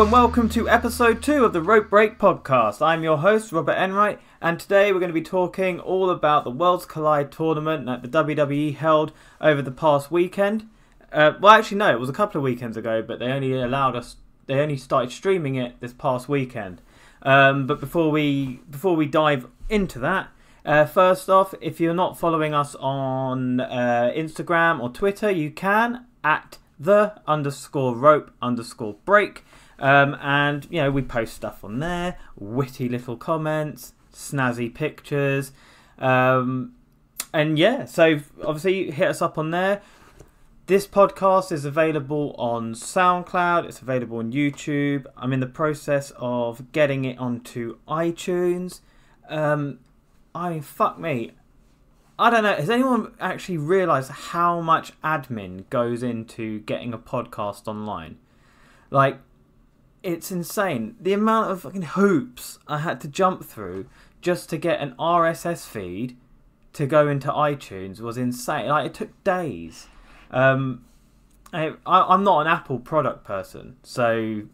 and welcome to episode 2 of the Rope Break podcast. I'm your host, Robert Enright, and today we're going to be talking all about the Worlds Collide tournament that the WWE held over the past weekend. Well, actually, no, it was a couple of weekends ago, but they only started streaming it this past weekend. But before we dive into that, first off, if you're not following us on Instagram or Twitter, you can at _rope_break. And you know, we post stuff on there, witty little comments, snazzy pictures, and yeah, so obviously hit us up on there. This podcast is available on SoundCloud, it's available on YouTube. I'm in the process of getting it onto iTunes. Fuck me, I don't know, has anyone actually realised how much admin goes into getting a podcast online? Like, it's insane. The amount of fucking hoops I had to jump through just to get an RSS feed to go into iTunes was insane. Like, it took days. I'm not an Apple product person, so you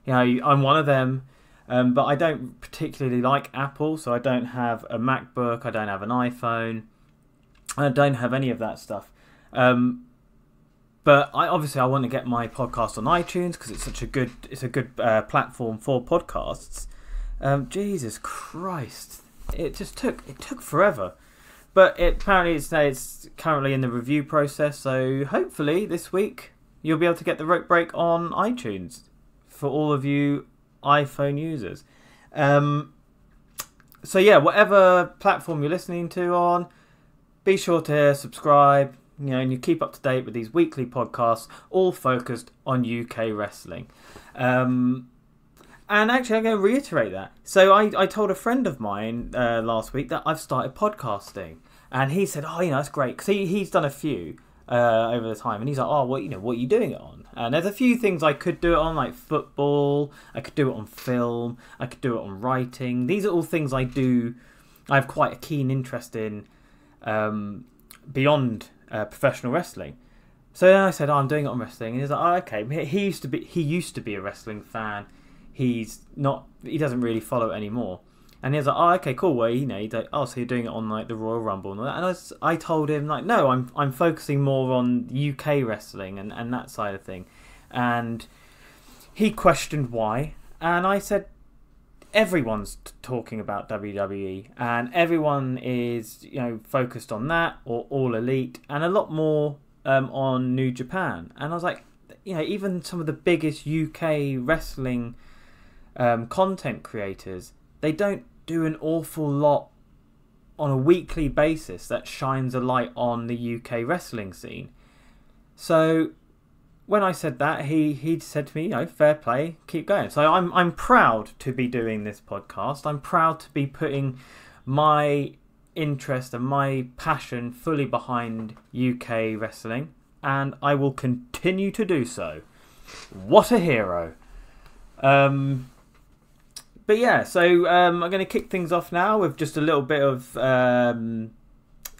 know, I'm one of them. But I don't particularly like Apple, so I don't have a MacBook, I don't have an iPhone, I don't have any of that stuff. But I want to get my podcast on iTunes because it's a good platform for podcasts. Jesus Christ, it took forever. But apparently it's currently in the review process, so hopefully this week you'll be able to get the Rope Break on iTunes for all of you iPhone users. So yeah, whatever platform you're listening to on, be sure to subscribe. You know, and you keep up to date with these weekly podcasts, all focused on UK wrestling. And actually, I'm going to reiterate that. So I told a friend of mine last week that I've started podcasting, and he said, "Oh, you know, that's great," because he's done a few over the time, and he's like, "Oh, what are you doing it on?" And there's a few things I could do it on, like football. I could do it on film. I could do it on writing. These are all things I do. I have quite a keen interest in beyond professional wrestling. So then I said, "Oh, I'm doing it on wrestling," and he's like, "Oh, okay." He used to be a wrestling fan. He doesn't really follow it anymore. And he was like, "Oh, okay, cool." Well, you know, he's like, "Oh, so you're doing it on like the Royal Rumble and all that?" And I told him, like, "No, I'm focusing more on UK wrestling and that side of thing." And he questioned why, and I said, everyone's talking about WWE, and everyone is, you know, focused on that or All Elite, and a lot more on New Japan. And I was like, you know, even some of the biggest UK wrestling content creators, they don't do an awful lot on a weekly basis that shines a light on the UK wrestling scene. So when I said that, he said to me, you know, fair play, keep going. So I'm proud to be doing this podcast. I'm proud to be putting my interest and my passion fully behind UK wrestling, and I will continue to do so. What a hero. But yeah, so I'm going to kick things off now with just a little bit of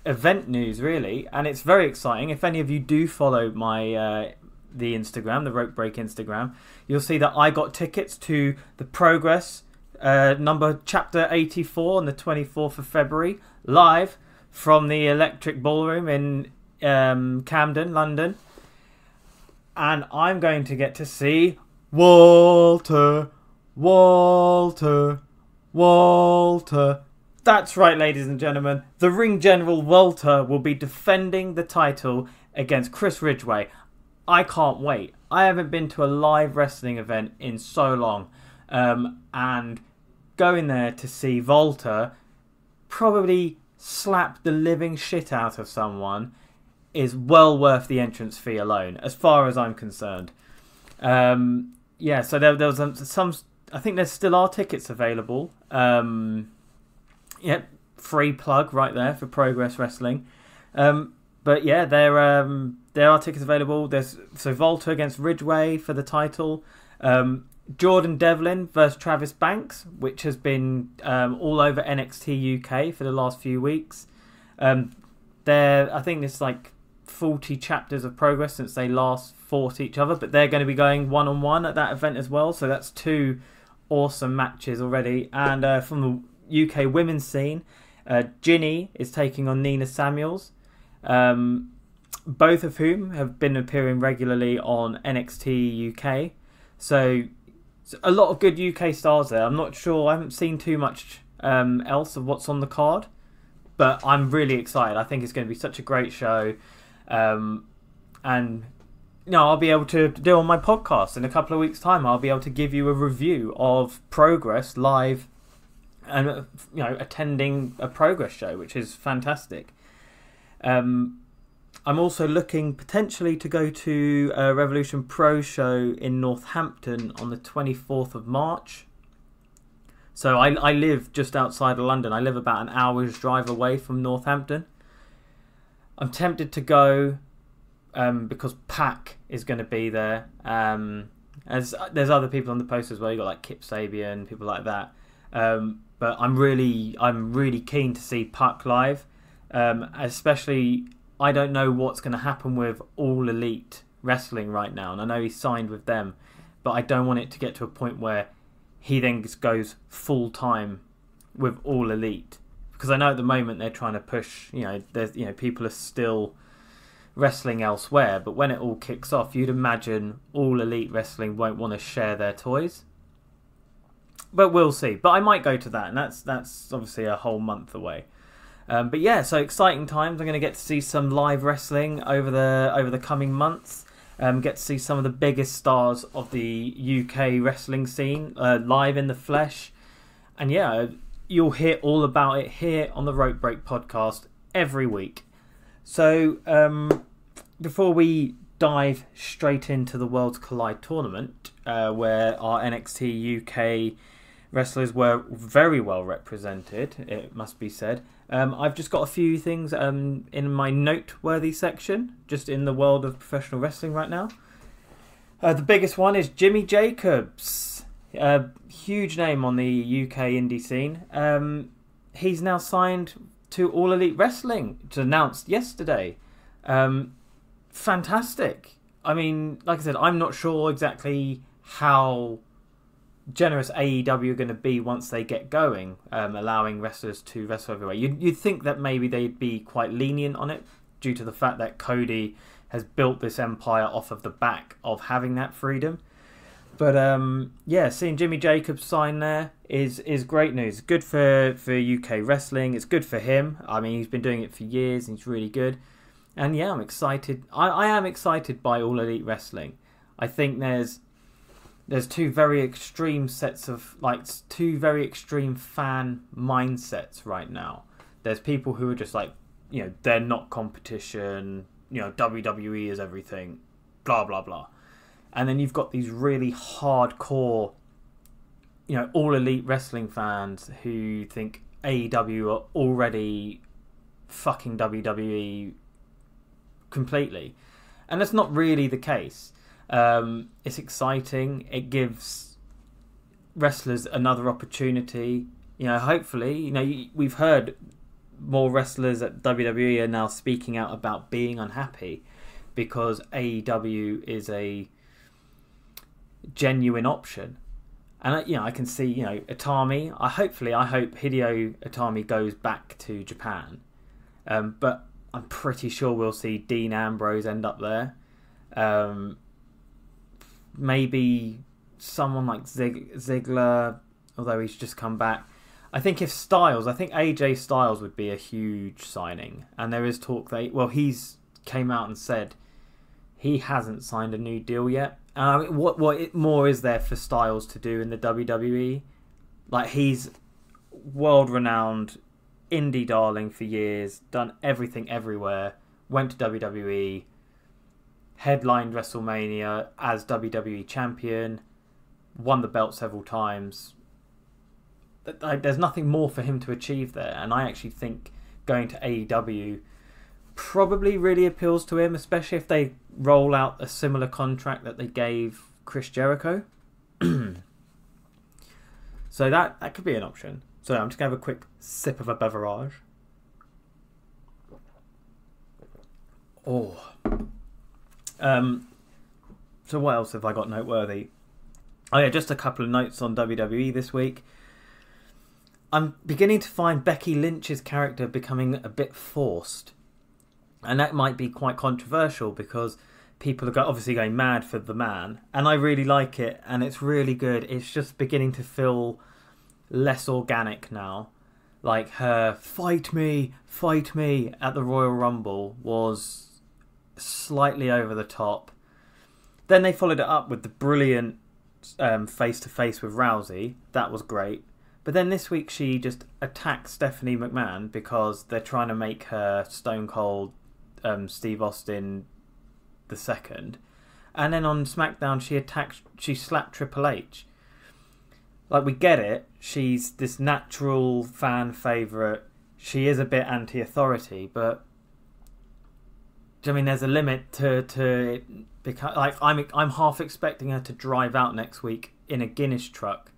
event news, really, and it's very exciting. If any of you do follow my the Instagram, the Rope Break Instagram, you'll see that I got tickets to the Progress chapter 84 on the 24th of February, live from the Electric Ballroom in Camden, London. And I'm going to get to see Walter. That's right, ladies and gentlemen. The Ring General Walter will be defending the title against Chris Ridgway. I can't wait. I haven't been to a live wrestling event in so long. And going there to see Walter probably slap the living shit out of someone is well worth the entrance fee alone, as far as I'm concerned. Yeah, so there was some... I think there still are tickets available. Yep, free plug right there for Progress Wrestling. But yeah, there are tickets available. There's Volta against Ridgway for the title. Jordan Devlin versus Travis Banks, which has been all over NXT UK for the last few weeks. I think it's like 40 chapters of Progress since they last fought each other, but they're going to be going one-on-one at that event as well, so that's 2 awesome matches already. And from the UK women's scene, Ginny is taking on Nina Samuels, both of whom have been appearing regularly on NXT UK. So a lot of good UK stars there. I'm not sure, I haven't seen too much else of what's on the card, but I'm really excited. I think it's going to be such a great show. And I'll be able to do on my podcast in a couple of weeks' time. I'll be able to give you a review of Progress live, and attending a Progress show, which is fantastic. I'm also looking potentially to go to a Revolution Pro show in Northampton on the 24th of March. So I live just outside of London. I live about an hour's drive away from Northampton. I'm tempted to go because Pac is going to be there. As there's other people on the post as well. You got like Kip Sabian, people like that. But I'm really keen to see Pac live. Especially, I don't know what's going to happen with All Elite Wrestling right now, and I know he's signed with them, but I don't want it to get to a point where he then just goes full time with All Elite, because I know at the moment they're trying to push. There's people are still wrestling elsewhere, but when it all kicks off, you'd imagine All Elite Wrestling won't want to share their toys. But we'll see. But I might go to that, and that's obviously a whole month away. But yeah, so exciting times. I'm going to get to see some live wrestling over the coming months. Get to see some of the biggest stars of the UK wrestling scene live in the flesh. And yeah, you'll hear all about it here on the Rope Break podcast every week. So before we dive straight into the Worlds Collide tournament, where our NXT UK wrestlers were very well represented, it must be said. I've just got a few things in my noteworthy section, just in the world of professional wrestling right now. The biggest one is Jimmy Jacobs, a huge name on the UK indie scene. He's now signed to All Elite Wrestling. It was announced yesterday. Fantastic. I mean, like I said, I'm not sure exactly how generous AEW are going to be once they get going, allowing wrestlers to wrestle everywhere. You'd think that maybe they'd be quite lenient on it due to the fact that Cody has built this empire off of the back of having that freedom. But yeah, seeing Jimmy Jacobs sign there is great news. Good for UK wrestling. It's good for him. I mean, he's been doing it for years and he's really good. And yeah, I'm excited. I am excited by All Elite Wrestling. I think there's 2 very extreme sets of, two very extreme fan mindsets right now. There's people who are just like, they're not competition, WWE is everything, blah, blah, blah. And then you've got these really hardcore, All Elite Wrestling fans who think AEW are already fucking WWE completely. And that's not really the case. It's exciting. It gives wrestlers another opportunity. Hopefully, we've heard more wrestlers at WWE are now speaking out about being unhappy because AEW is a genuine option. And I can see Itami. I hope Hideo Itami goes back to Japan, but I'm pretty sure we'll see Dean Ambrose end up there. Maybe someone like Ziggler, although he's just come back. I think AJ Styles would be a huge signing, and there is talk that he's came out and said he hasn't signed a new deal yet. What more is there for Styles to do in the WWE? Like, he's world-renowned indie darling for years, done everything everywhere, went to WWE, headlined WrestleMania as WWE champion, won the belt several times. There's nothing more for him to achieve there, and I actually think going to AEW probably really appeals to him, especially if they roll out a similar contract that they gave Chris Jericho. So that could be an option. So I'm just going to have a quick sip of a beverage. Oh. So what else have I got noteworthy? Oh yeah, just a couple of notes on WWE this week. I'm beginning to find Becky Lynch's character becoming a bit forced. And that might be quite controversial because people are obviously going mad for the man. And I really like it and it's really good. It's just beginning to feel less organic now. Like her fight me at the Royal Rumble was slightly over the top. Then they followed it up with the brilliant face-to-face with Rousey. That was great. But then this week she just attacked Stephanie McMahon because they're trying to make her Stone Cold Steve Austin II. And then on SmackDown she slapped Triple H. Like, we get it. She's this natural fan favourite. She is a bit anti-authority, but I mean, there's a limit to it. Because, like, I'm half expecting her to drive out next week in a Guinness truck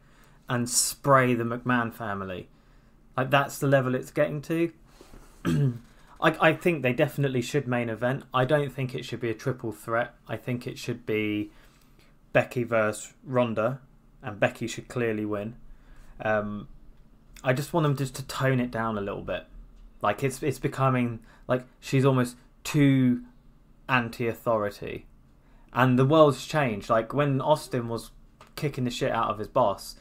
and spray the McMahon family. Like, that's the level it's getting to. I think they definitely should main event. I don't think it should be a triple threat. I think it should be Becky versus Ronda, and Becky should clearly win. I just want them just to tone it down a little bit. Like, it's becoming like she's almost too anti-authority. And the world's changed. Like, when Austin was kicking the shit out of his boss,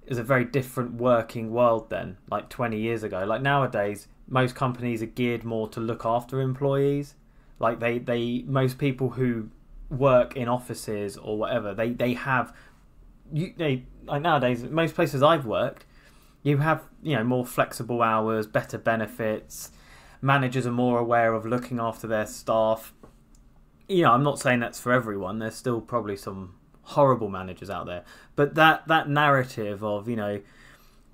it was a very different working world then, like 20 years ago. Like, nowadays, most companies are geared more to look after employees. Like, most people who work in offices or whatever, they have... like nowadays, most places I've worked, you have, more flexible hours, better benefits. Managers are more aware of looking after their staff. I'm not saying that's for everyone. There's still probably some horrible managers out there. But that narrative of, the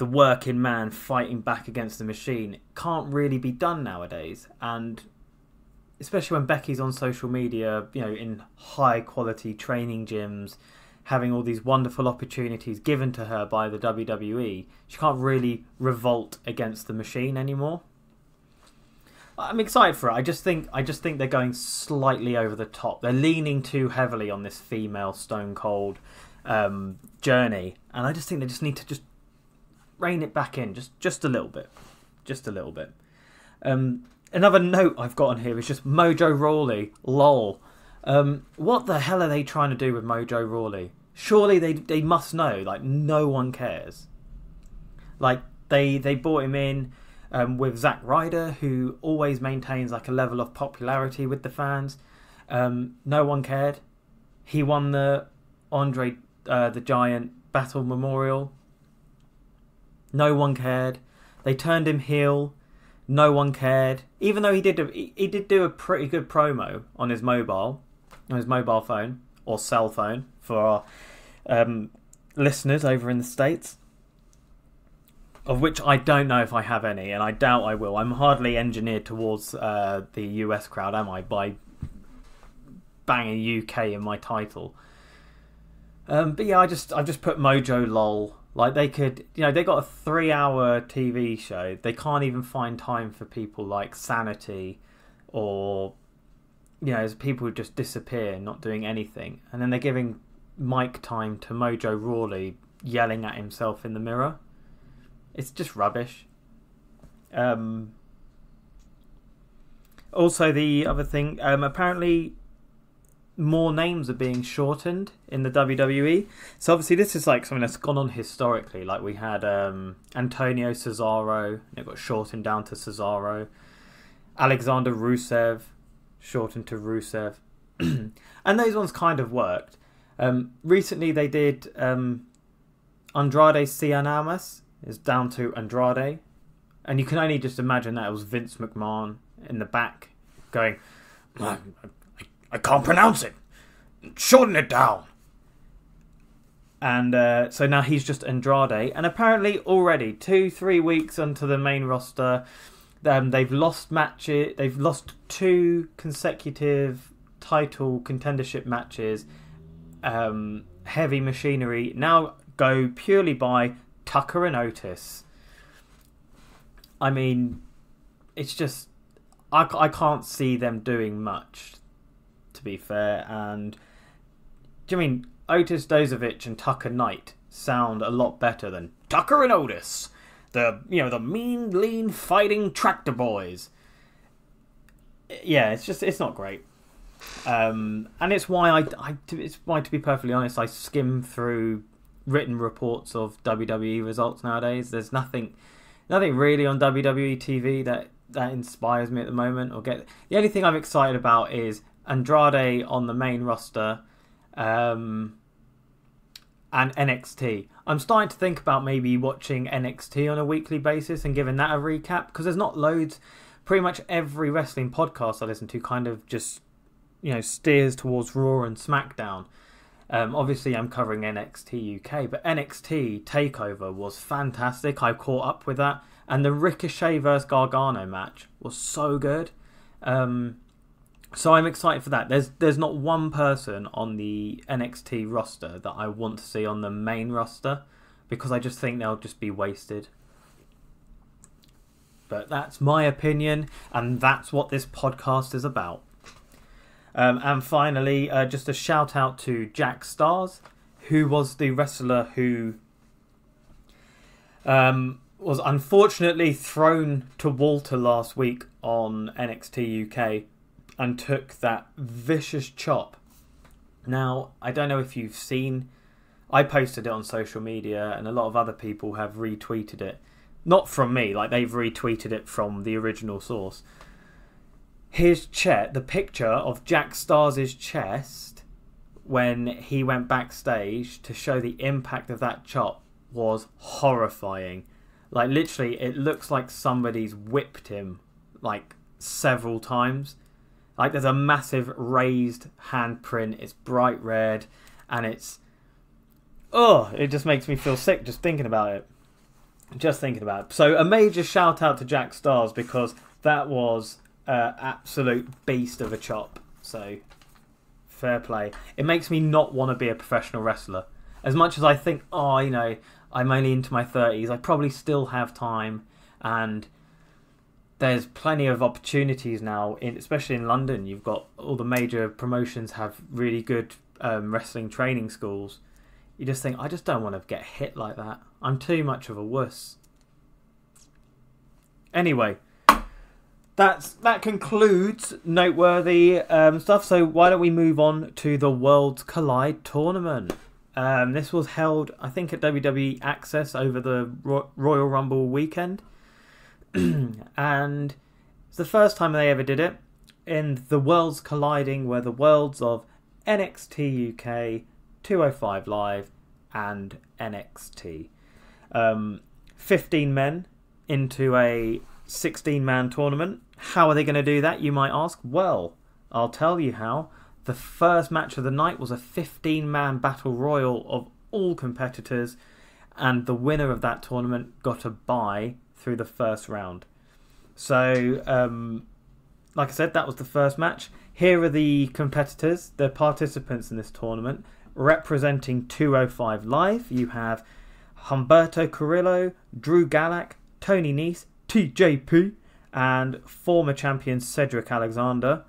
working man fighting back against the machine can't really be done nowadays. And especially when Becky's on social media, in high quality training gyms, having all these wonderful opportunities given to her by the WWE, she can't really revolt against the machine anymore. I'm excited for it. I just think they're going slightly over the top. They're leaning too heavily on this female Stone Cold journey, and I just think they just need to just rein it back in just a little bit, Another note I've got on here is just Mojo Rawley. Lol. What the hell are they trying to do with Mojo Rawley? Surely they must know. Like, no one cares. Like, they brought him in with Zack Ryder, who always maintains like a level of popularity with the fans. No one cared. He won the Andre the Giant Battle Memorial. No one cared. They turned him heel. No one cared. Even though he did do a pretty good promo on his mobile phone or cell phone for our listeners over in the States, of which I don't know if I have any, and I doubt I will. I'm hardly engineered towards the US crowd, am I, by banging UK in my title. But yeah, I've just put Mojo lol. Like, they could, they got a 3-hour TV show. They can't even find time for people like Sanity or, there's people who just disappear, not doing anything. And then they're giving mic time to Mojo Rawley yelling at himself in the mirror. It's just rubbish. Also, the other thing, apparently more names are being shortened in the WWE. So obviously this is like something that's gone on historically. Like, we had Antonio Cesaro, and it got shortened down to Cesaro. Alexander Rusev, shortened to Rusev. And those ones kind of worked. Recently they did Andrade Cien Almas is down to Andrade. And you can only just imagine that it was Vince McMahon in the back going, I can't pronounce it. Shorten it down. And so now he's just Andrade. And apparently already 2-3 weeks onto the main roster, they've lost matches. They've lost 2 consecutive title contendership matches. Heavy machinery now go purely by Tucker and Otis. I mean, it's just... I can't see them doing much, to be fair. And do you mean Otis Dozovic and Tucker Knight sound a lot better than Tucker and Otis, the mean, lean, fighting tractor boys? Yeah, it's not great. And it's why to be perfectly honest, I skim through written reports of WWE results nowadays. There's nothing really on WWE TV that inspires me at the moment. The only thing I'm excited about is Andrade on the main roster, and NXT. I'm starting to think about maybe watching NXT on a weekly basis and giving that a recap, because there's not loads. Pretty much every wrestling podcast I listen to kind of just steers towards Raw and SmackDown. Obviously, I'm covering NXT UK, but NXT TakeOver was fantastic. I caught up with that, and the Ricochet vs Gargano match was so good. So I'm excited for that. There's not one person on the NXT roster that I want to see on the main roster, because I just think they'll just be wasted. But that's my opinion, and that's what this podcast is about. And finally, just a shout out to Jack Stars, who was the wrestler who was unfortunately thrown to Walter last week on NXT UK and took that vicious chop. Now, I don't know if you've seen, I posted it on social media and a lot of other people have retweeted it. Not from me, like they've retweeted it from the original source. His chest, the picture of Jack Stars' chest when he went backstage to show the impact of that chop was horrifying. Like literally, it looks like somebody's whipped him like several times. Like there's a massive raised handprint. It's bright red, and it just makes me feel sick just thinking about it. So a major shout out to Jack Stars, because that was absolute beast of a chop. So fair play. It makes me not want to be a professional wrestler. As much as I think, I'm only into my 30s, I probably still have time, and there's plenty of opportunities now, especially in London. You've got all the major promotions have really good wrestling training schools. You just think, I just don't want to get hit like that. I'm too much of a wuss. Anyway, that concludes noteworthy stuff. So why don't we move on to the Worlds Collide tournament? This was held, I think, at WWE Access over the Royal Rumble weekend. And it's the first time they ever did it. In the Worlds Colliding were the worlds of NXT UK, 205 Live, and NXT. 15 men into a 16-man tournament. How are they going to do that, you might ask? Well, I'll tell you how. The first match of the night was a 15-man battle royal of all competitors, and the winner of that tournament got a bye through the first round. So, like I said, that was the first match. Here are the competitors, the participants in this tournament. Representing 205 Live, you have Humberto Carrillo, Drew Gulak, Tony Nese, TJP, and former champion Cedric Alexander.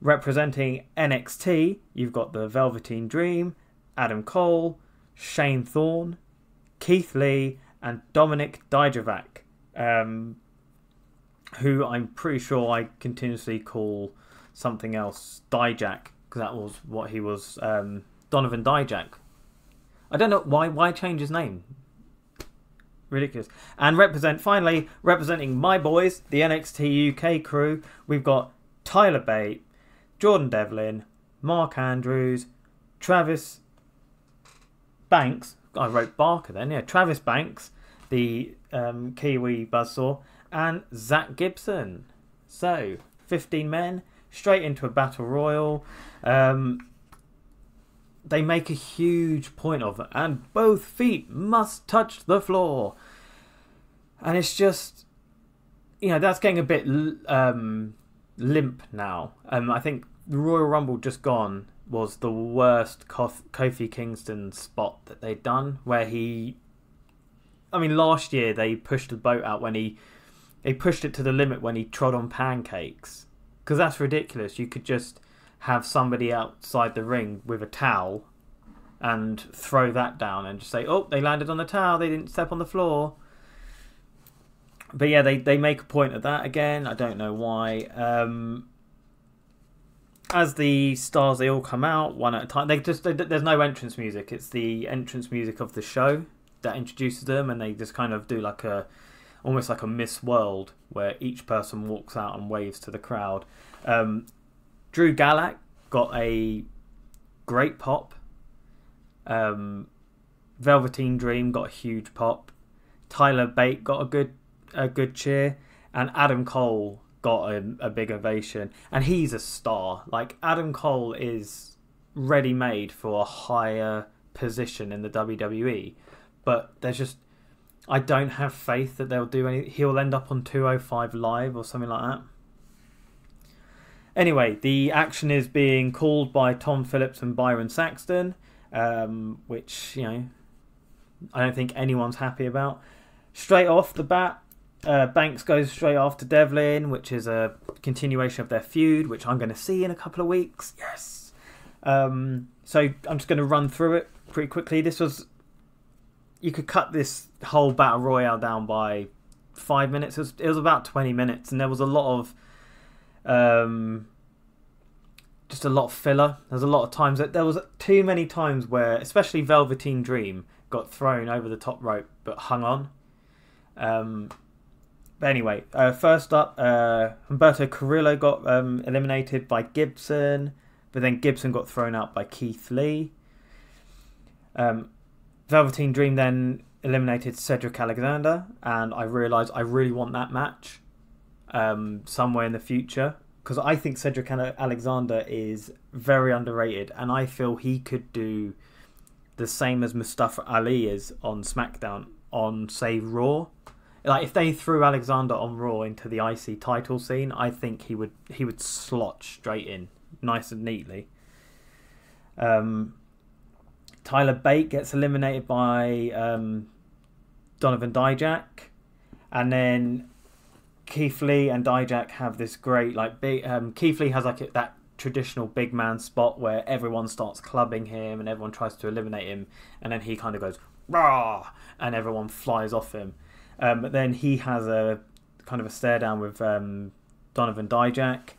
Representing NXT, you've got the Velveteen Dream, Adam Cole, Shane Thorne, Keith Lee, and Dominic Dijakovic, who I'm pretty sure I continuously call something else Dijak, because that was what he was. Donovan Dijak. I don't know why change his name. Ridiculous. And finally representing my boys, the NXT UK crew, we've got Tyler Bate, Jordan Devlin, Mark Andrews, Travis Banks. I wrote Barker then. Yeah, Travis Banks, the Kiwi buzzsaw, and Zach Gibson. So 15 men straight into a battle royal. They make a huge point of it, and both feet must touch the floor. And it's just, that's getting a bit limp now. I think the Royal Rumble just gone was the worst Kofi Kingston spot that they'd done, where last year they pushed the boat out when he they pushed it to the limit when he trod on pancakes, because that's ridiculous. You could just have somebody outside the ring with a towel and throw that down and just say, oh, they landed on the towel, they didn't step on the floor. But yeah, they make a point of that again. I don't know why. As the stars, they all come out one at a time. There's no entrance music. It's the entrance music of the show that introduces them, and they just kind of do like almost like a Miss World, where each person walks out and waves to the crowd. Drew Gulak got a great pop. Velveteen Dream got a huge pop. Tyler Bate got a good cheer, and Adam Cole got a big ovation, and he's a star. Like, Adam Cole is ready made for a higher position in the WWE, but I don't have faith that they'll do anything. He'll end up on 205 Live or something like that. Anyway, the action is being called by Tom Phillips and Byron Saxton, which, I don't think anyone's happy about. Straight off the bat, Banks goes straight after Devlin, which is a continuation of their feud, which I'm going to see in a couple of weeks. Yes! So I'm just going to run through it pretty quickly. You could cut this whole Battle Royale down by 5 minutes. It was about 20 minutes, and there was a lot of just a lot of filler. There's a lot of times that there was too many times where, especially Velveteen Dream, got thrown over the top rope but hung on. But anyway, first up, Humberto Carrillo got eliminated by Gibson, but then Gibson got thrown out by Keith Lee. Velveteen Dream then eliminated Cedric Alexander, and I realised I really want that match somewhere in the future, because I think Cedric Alexander is very underrated, and I feel he could do the same as Mustafa Ali is on SmackDown on, say, Raw. Like, if they threw Alexander on Raw into the IC title scene, I think he would slot straight in, nice and neatly. Tyler Bate gets eliminated by Donovan Dijak, and then Keith Lee and Dijak have this great big. Keith Lee has that traditional big man spot where everyone starts clubbing him and everyone tries to eliminate him, and then he kind of goes rah, and everyone flies off him. But then he has a kind of a stare down with Donovan Dijak.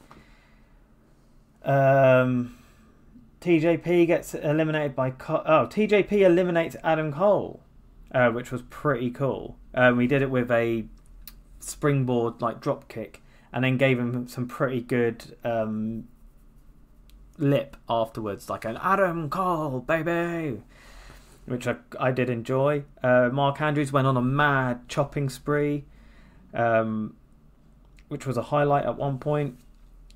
TJP gets eliminated by TJP eliminates Adam Cole, which was pretty cool. We did it with a springboard drop kick, and then gave him some pretty good lip afterwards, like an Adam Cole baby, which I did enjoy. Mark Andrews went on a mad chopping spree, which was a highlight at one point.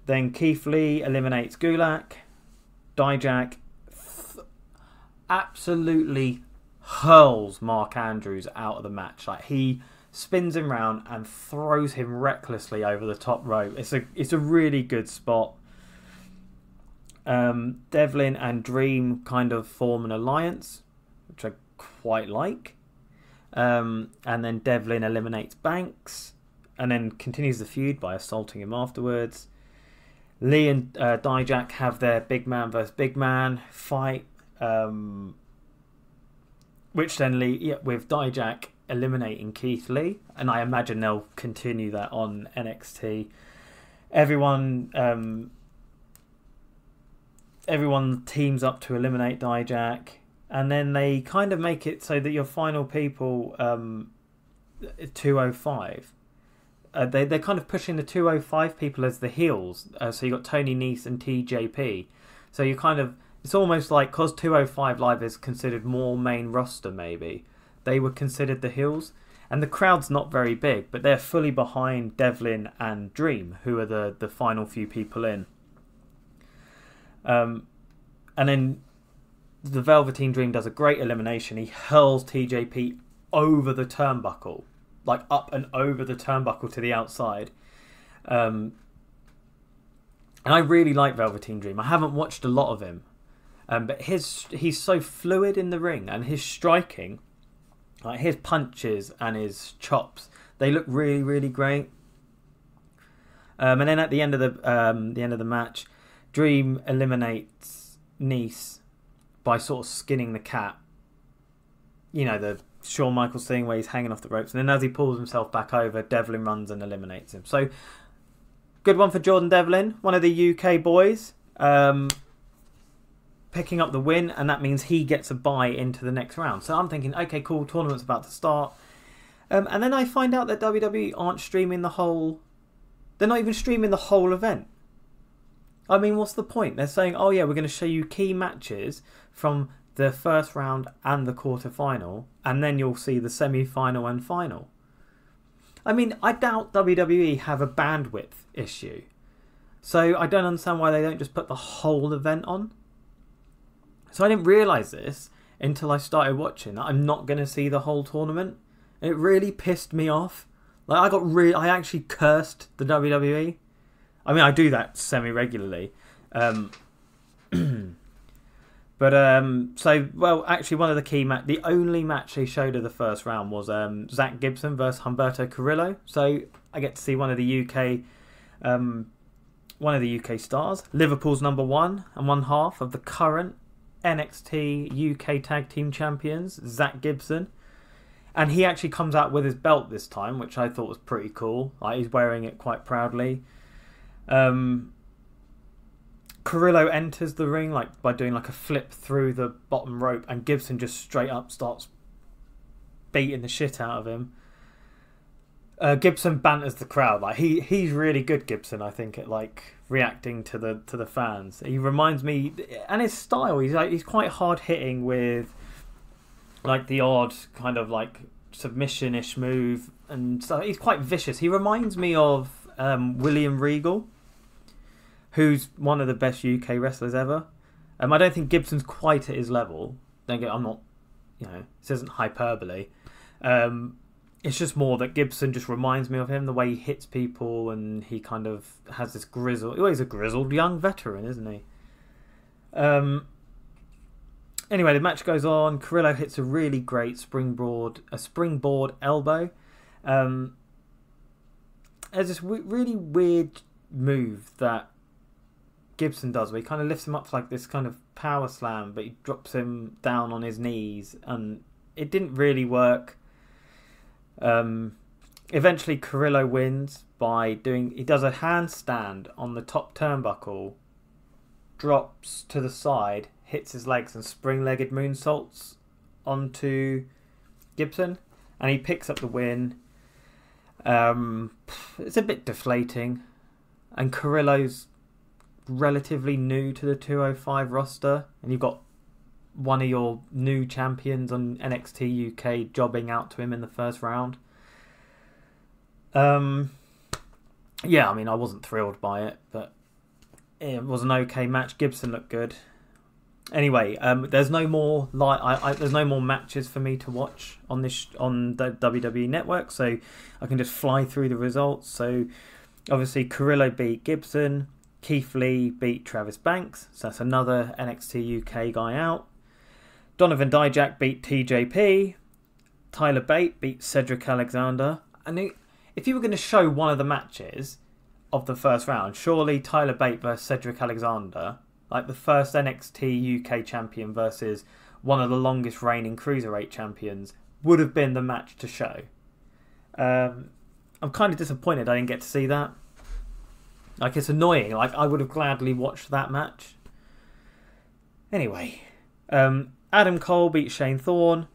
Then Keith Lee eliminates Gulak. Dijak absolutely hurls Mark Andrews out of the match. He spins him round and throws him recklessly over the top rope. It's a really good spot. Devlin and Dream kind of form an alliance, which I quite like. And then Devlin eliminates Banks and then continues the feud by assaulting him afterwards. Lee and Dijak have their big man versus big man fight, which then with Dijak eliminating Keith Lee, and I imagine they'll continue that on NXT. Everyone teams up to eliminate Dijak, and then they kind of make it so that your final people 205. They're kind of pushing the 205 people as the heels. So you got Tony Nese and TJP. So you it's almost like, because 205 Live is considered more main roster, maybe they were considered the heels, and the crowd's not very big, but they're fully behind Devlin and Dream, who are the final few people in. And then the Velveteen Dream does a great elimination. He hurls TJP over the turnbuckle, up and over the turnbuckle to the outside. And I really like Velveteen Dream. I haven't watched a lot of him, but he's so fluid in the ring, and his striking, his punches and his chops, they look really, really great. And then at the end of the match, Dream eliminates Nice by sort of skinning the cat. You know, the Shawn Michaels thing where he's hanging off the ropes. And then as he pulls himself back over, Devlin runs and eliminates him. So, good one for Jordan Devlin, one of the UK boys. Picking up the win, and that means he gets a bye into the next round. So I'm thinking, okay, cool, tournament's about to start. And then I find out that WWE aren't streaming the whole... They're not even streaming the whole event. I mean, what's the point? They're saying, oh yeah, we're going to show you key matches from the first round and the quarter-final, and then you'll see the semi-final and final. I mean, I doubt WWE have a bandwidth issue. So I don't understand why they don't just put the whole event on. So I didn't realise this until I started watching that I'm not going to see the whole tournament. It really pissed me off. Like I actually cursed the WWE. I mean, I do that semi-regularly. But actually one of the key the only match they showed of the first round was Zach Gibson versus Humberto Carrillo. So I get to see one of the UK stars, Liverpool's number 1 and 1/2 of the current NXT UK Tag Team Champions, Zach Gibson. And he actually comes out with his belt this time, which I thought was pretty cool. Like, he's wearing it quite proudly. Carrillo enters the ring by doing a flip through the bottom rope, and Gibson just straight up starts beating the shit out of him. Gibson banters the crowd. He's really good, Gibson, I think, at reacting to the fans. He reminds me, and his style, he's quite hard hitting with the odd kind of submission-ish move, and so he's quite vicious. He reminds me of William Regal, who's one of the best UK wrestlers ever. I don't think Gibson's quite at his level. I'm not, this isn't hyperbole. It's just more that Gibson just reminds me of him, the way he hits people, and he kind of has this grizzled... Well, he's a grizzled young veteran, isn't he? Anyway, the match goes on. Carrillo hits a really great springboard elbow. There's this really weird move that Gibson does, where he kind of lifts him up for this kind of power slam, but he drops him down on his knees, and it didn't really work. Eventually Carrillo wins by he does a handstand on the top turnbuckle, drops to the side, hits his legs, and spring-legged moonsaults onto Gibson, and he picks up the win. It's a bit deflating, and Carrillo's relatively new to the 205 roster, and you've got one of your new champions on NXT UK jobbing out to him in the first round. Yeah, I mean, I wasn't thrilled by it, but it was an okay match. Gibson looked good. Anyway, there's no more there's no more matches for me to watch on the WWE Network, so I can just fly through the results. So obviously Carrillo beat Gibson, Keith Lee beat Travis Banks, so that's another NXT UK guy out. Donovan Dijak beat TJP. Tyler Bate beat Cedric Alexander. And if you were going to show one of the matches of the first round, surely Tyler Bate versus Cedric Alexander, the first NXT UK champion versus one of the longest reigning cruiserweight champions, would have been the match to show. I'm kind of disappointed I didn't get to see that. It's annoying. I would have gladly watched that match. Anyway, Adam Cole beat Shane Thorne.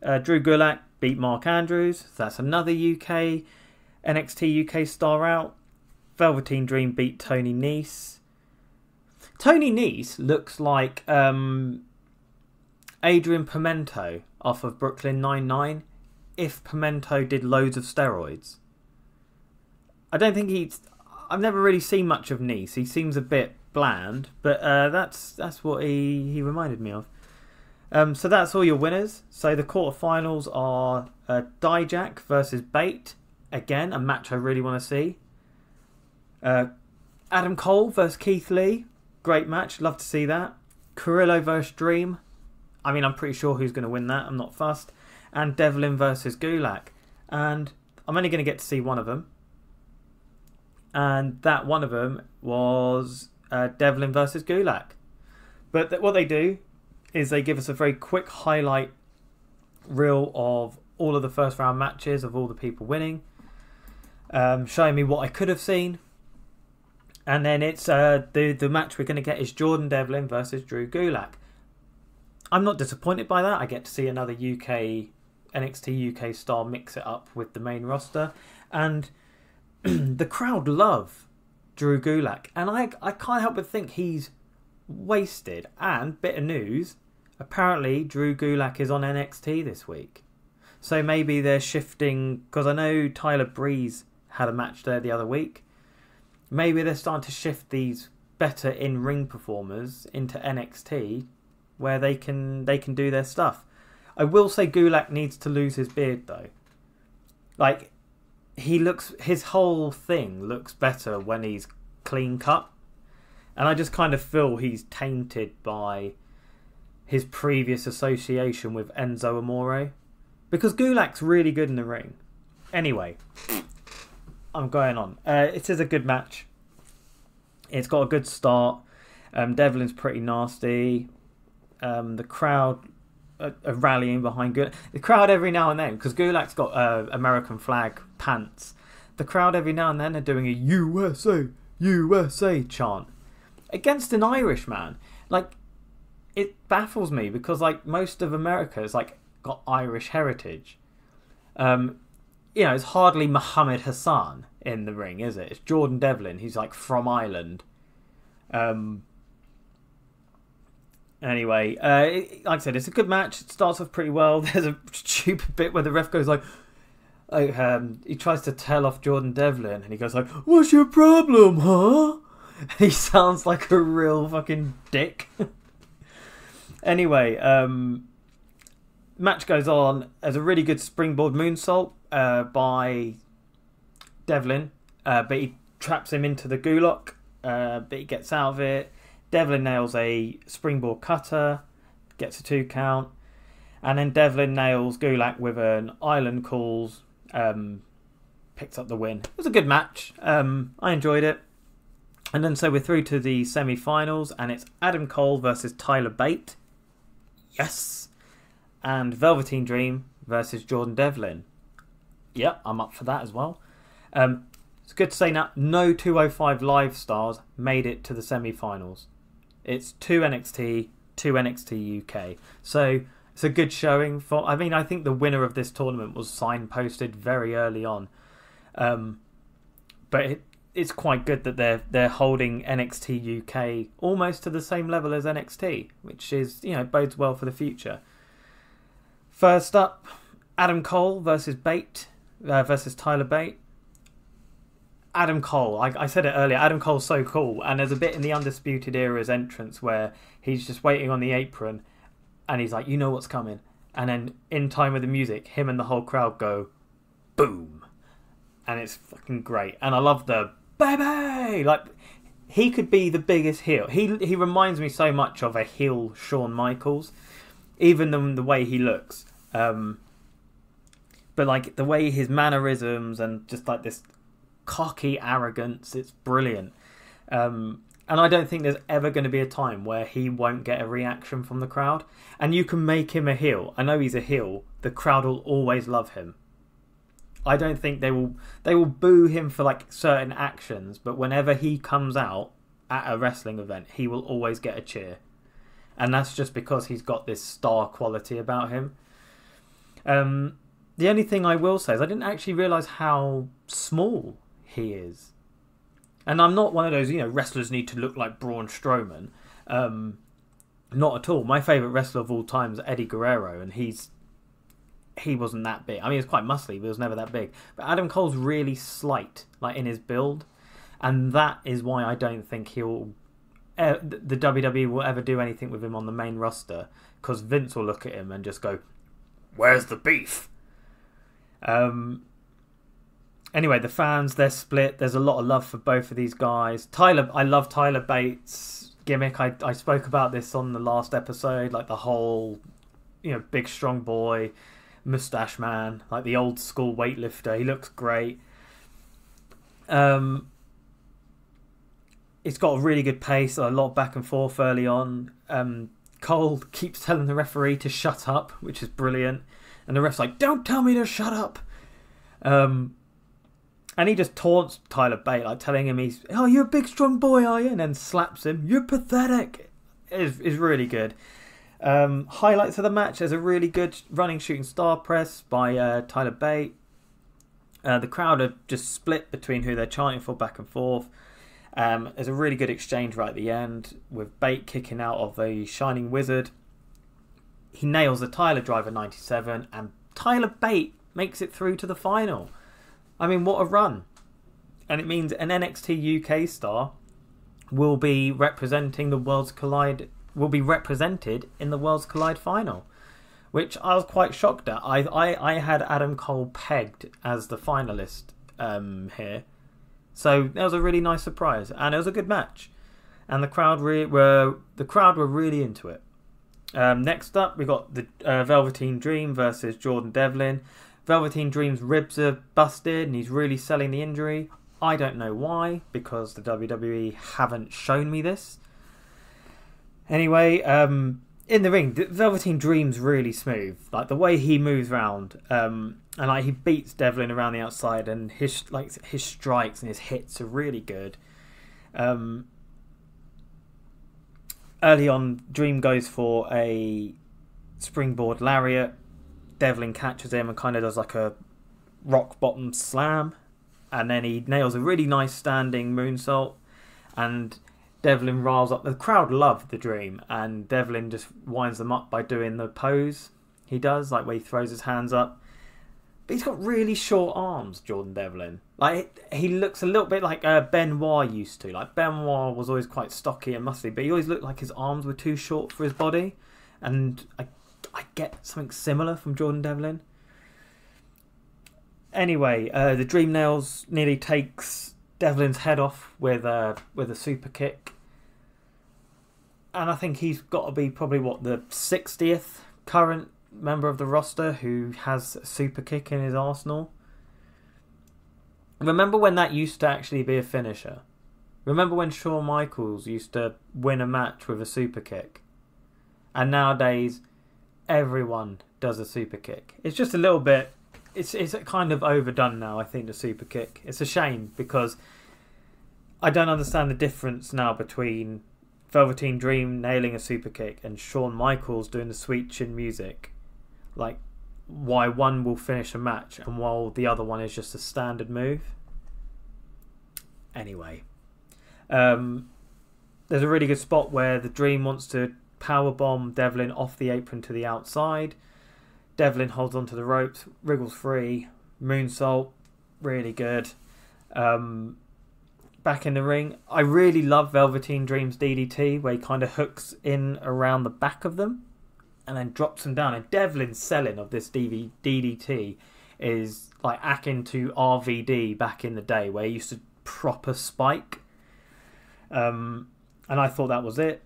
Drew Gulak beat Mark Andrews. So that's another NXT UK star out. Velveteen Dream beat Tony Nese. Tony Nese looks like Adrian Pimento off of Brooklyn Nine-Nine if Pimento did loads of steroids. I don't think I've never really seen much of Nese. He seems a bit bland, but that's what he reminded me of. So that's all your winners. So the quarterfinals are Dijak versus Bate. Again, a match I really want to see. Adam Cole versus Keith Lee. Great match. Love to see that. Carrillo versus Dream. I mean, I'm pretty sure who's going to win that. I'm not fussed. And Devlin versus Gulak. And I'm only going to get to see one of them. and that one of them was Devlin versus Gulak. But what they do is they give us a very quick highlight reel of all of the first round matches of all the people winning, showing me what I could have seen. And then it's the match we're going to get is Jordan Devlin versus Drew Gulak. I'm not disappointed by that. I get to see another NXT UK star mix it up with the main roster. And the crowd love Drew Gulak. And I can't help but think he's wasted. And bit of news, apparently Drew Gulak is on NXT this week. So maybe they're shifting, because I know Tyler Breeze had a match there the other week. Maybe they're starting to shift these better in-ring performers into NXT, where they can do their stuff. I will say Gulak needs to lose his beard though. Like, his whole thing looks better when he's clean cut. And I just kind of feel he's tainted by his previous association with Enzo Amore. Because Gulak's really good in the ring. Anyway, I'm going on. It is a good match. It's got a good start. Devlin's pretty nasty. The crowd are rallying behind Gulak. The crowd every now and then, because Gulak's got American flag pants, the crowd every now and then are doing a USA, USA chant against an Irish man. Like, it baffles me because like most of America is like got Irish heritage. It's hardly Muhammad Hassan in the ring, is it? It's Jordan Devlin. He's like from Ireland. Anyway, like I said, it's a good match. It starts off pretty well. There's a stupid bit where the ref goes like, he tries to tell off Jordan Devlin, and he goes like, "What's your problem, huh?" He sounds like a real fucking dick. Anyway, match goes on. There's a really good springboard moonsault by Devlin, but he traps him into the Gulak, but he gets out of it. Devlin nails a springboard cutter, gets a 2 count, and then Devlin nails Gulak with an Island Calls, picks up the win. It was a good match. I enjoyed it. And then so we're through to the semi-finals, and it's Adam Cole versus Tyler Bate. Yes! And Velveteen Dream versus Jordan Devlin. Yep, I'm up for that as well. It's good to say now, no 205 Live stars made it to the semi-finals. It's 2 NXT, 2 NXT UK. So it's a good showing for... I mean, I think the winner of this tournament was signposted very early on. But it's quite good that they're holding NXT UK almost to the same level as NXT, which is, bodes well for the future. First up, Adam Cole versus Tyler Bate. Adam Cole, I said it earlier, Adam Cole's so cool, and there's a bit in the Undisputed Era's entrance where he's just waiting on the apron and he's like, you know what's coming, and then in time with the music, him and the whole crowd go boom, and it's fucking great. And I love the baby, like, he could be the biggest heel. He reminds me so much of a heel Shawn Michaels, even the way he looks, but like the way his mannerisms and just like this cocky arrogance, it's brilliant. And I don't think there's ever going to be a time where he won't get a reaction from the crowd. And you can make him a heel. I know he's a heel. The crowd will always love him. I don't think they will boo him for like certain actions, but whenever he comes out at a wrestling event, he will always get a cheer. And that's just because he's got this star quality about him. The only thing I will say is I didn't actually realise how small he is. And I'm not one of those, wrestlers need to look like Braun Strowman. Not at all. My favourite wrestler of all time is Eddie Guerrero, and he wasn't that big. I mean, he's quite muscly, but he was never that big. But Adam Cole's really slight, like in his build, and that is why I don't think the WWE will ever do anything with him on the main roster, because Vince will look at him and just go, "Where's the beef?" Anyway, the fans, they're split. There's a lot of love for both of these guys. I love Tyler Bates' gimmick. I spoke about this on the last episode, like the whole, big strong boy, mustache man, like the old school weightlifter. He looks great. it's got a really good pace, a lot of back and forth early on. Cole keeps telling the referee to shut up, which is brilliant. And the ref's like, don't tell me to shut up. And he just taunts Tyler Bate, like telling him oh, you're a big strong boy, are you? And then slaps him. You're pathetic. Is really good. Highlights of the match, there's a really good running shooting star press by Tyler Bate. The crowd are just split between who they're chanting for back and forth. There's a really good exchange right at the end with Bate kicking out of a Shining Wizard. He nails the Tyler Driver 97 and Tyler Bate makes it through to the final. I mean, what a run. And it means an NXT UK star will be representing the Worlds Collide, will be represented in the Worlds Collide final, which I was quite shocked at. I had Adam Cole pegged as the finalist here. So that was a really nice surprise, and it was a good match, and the crowd were really into it. Next up, we got the Velveteen Dream versus Jordan Devlin. Velveteen Dream's ribs are busted, and he's really selling the injury. I don't know why, because the WWE haven't shown me this. Anyway, in the ring, the Velveteen Dream's really smooth. Like the way he moves around, and like he beats Devlin around the outside, and his strikes and his hits are really good. Early on, Dream goes for a springboard lariat. Devlin catches him and kind of does like a rock bottom slam, and then he nails a really nice standing moonsault, and Devlin riles up. The crowd love the Dream, and Devlin just winds them up by doing the pose he does, like where he throws his hands up. But he's got really short arms, Jordan Devlin. Like, he looks a little bit like Benoit used to. Like, Benoit was always quite stocky and muscly, but he always looked like his arms were too short for his body. And I get something similar from Jordan Devlin. Anyway, the Dream Nails nearly takes Devlin's head off with a super kick. And I think he's got to be probably, the 60th current member of the roster who has a super kick in his arsenal. Remember when that used to actually be a finisher? Remember when Shawn Michaels used to win a match with a super kick? And nowadays, everyone does a super kick. It's just a little bit... It's kind of overdone now, I think, the super kick. It's a shame, because I don't understand the difference now between Velveteen Dream nailing a super kick and Shawn Michaels doing the sweet chin music. Like, why one will finish a match and while the other one is just a standard move. Anyway, there's a really good spot where the Dream wants to powerbomb Devlin off the apron to the outside. Devlin holds onto the ropes, wriggles free, moonsault, really good. Back in the ring, I really love Velveteen Dream's DDT, where he kind of hooks in around the back of them and then drops them down. And Devlin's selling of this DDT is like akin to RVD back in the day, where he used to proper spike. And I thought that was it.